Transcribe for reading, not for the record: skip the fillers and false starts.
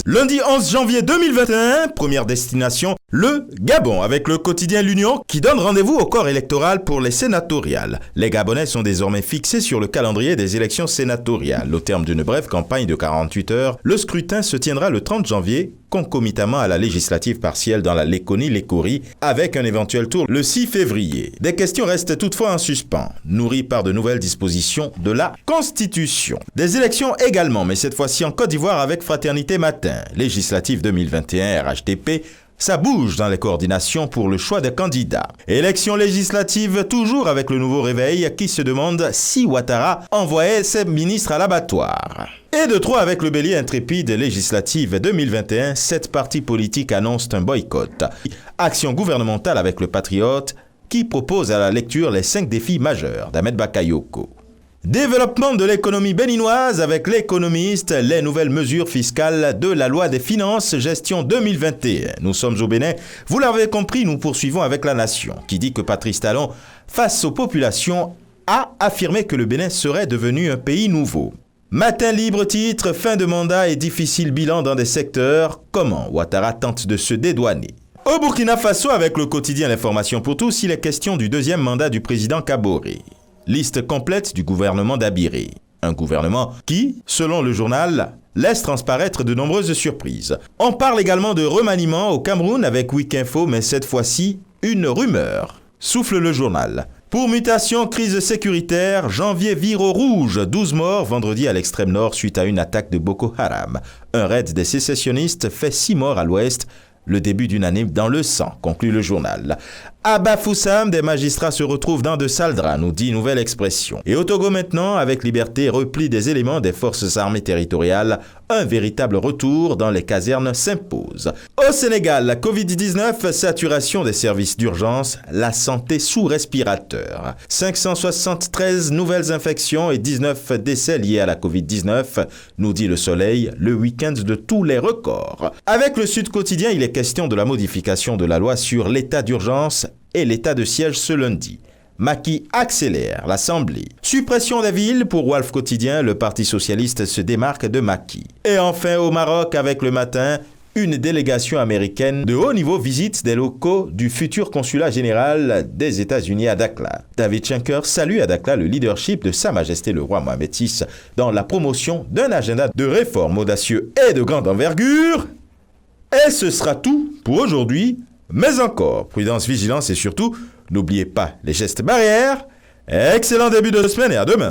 Lundi 11 janvier 2021, première destination, le Gabon, avec le quotidien L'Union qui donne rendez-vous au corps électoral pour les sénatoriales. Les Gabonais sont désormais fixés sur le calendrier des élections sénatoriales. Au terme d'une brève campagne de 48 heures, le scrutin se tiendra le 30 janvier, concomitamment à la législative partielle dans la Léconie-Lécouri, avec un éventuel tour le 6 février. Des questions restent toutefois en suspens, nourries par de nouvelles dispositions de la Constitution. Des élections également, mais cette fois-ci en Côte d'Ivoire avec Fraternité Matin. Législative 2021 RHDP, ça bouge dans les coordinations pour le choix des candidats. Élections législatives toujours avec le nouveau réveil qui se demande si Ouattara envoyait ses ministres à l'abattoir. Et de trop avec le bélier intrépide législative 2021, 7 partis politiques annoncent un boycott. Action gouvernementale avec le Patriote qui propose à la lecture les 5 défis majeurs d'Ahmed Bakayoko. Développement de l'économie béninoise avec l'économiste, les nouvelles mesures fiscales de la loi des finances gestion 2021. Nous sommes au Bénin. Vous l'avez compris, nous poursuivons avec La Nation, qui dit que Patrice Talon, face aux populations, a affirmé que le Bénin serait devenu un pays nouveau. Matin libre titre, fin de mandat et difficile bilan dans des secteurs. Comment Ouattara tente de se dédouaner? Au Burkina Faso, avec le quotidien L'Information pour tous, il est question du deuxième mandat du président Kaboré. Liste complète du gouvernement d'Abiré. Un gouvernement qui, selon le journal, laisse transparaître de nombreuses surprises. On parle également de remaniement au Cameroun avec Weekinfo, mais cette fois-ci, une rumeur. Souffle le journal. Pour mutation, crise sécuritaire, janvier vire au rouge, 12 morts vendredi à l'extrême nord suite à une attaque de Boko Haram. Un raid des sécessionnistes fait 6 morts à l'ouest. Le début d'une année dans le sang, conclut le journal. À Bafoussam, des magistrats se retrouvent dans de sales draps, nous dit nouvelle expression. Et au Togo maintenant, avec liberté, repli des éléments des forces armées territoriales, un véritable retour dans les casernes s'impose. Au Sénégal, la Covid-19, saturation des services d'urgence, la santé sous respirateur. 573 nouvelles infections et 19 décès liés à la Covid-19, nous dit Le Soleil, le week-end de tous les records. Avec le Sud Quotidien, il est question de la modification de la loi sur l'état d'urgence et l'état de siège ce lundi. Macky accélère l'Assemblée. Suppression des villes pour Walf Quotidien, le Parti socialiste se démarque de Macky. Et enfin au Maroc avec Le Matin, une délégation américaine de haut niveau visite des locaux du futur consulat général des États-Unis à Dakhla. David Schenker salue à Dakhla le leadership de Sa Majesté le roi Mohamed VI dans la promotion d'un agenda de réforme audacieux et de grande envergure. Et ce sera tout pour aujourd'hui. Mais encore, prudence, vigilance et surtout, n'oubliez pas les gestes barrières. Excellent début de semaine et à demain.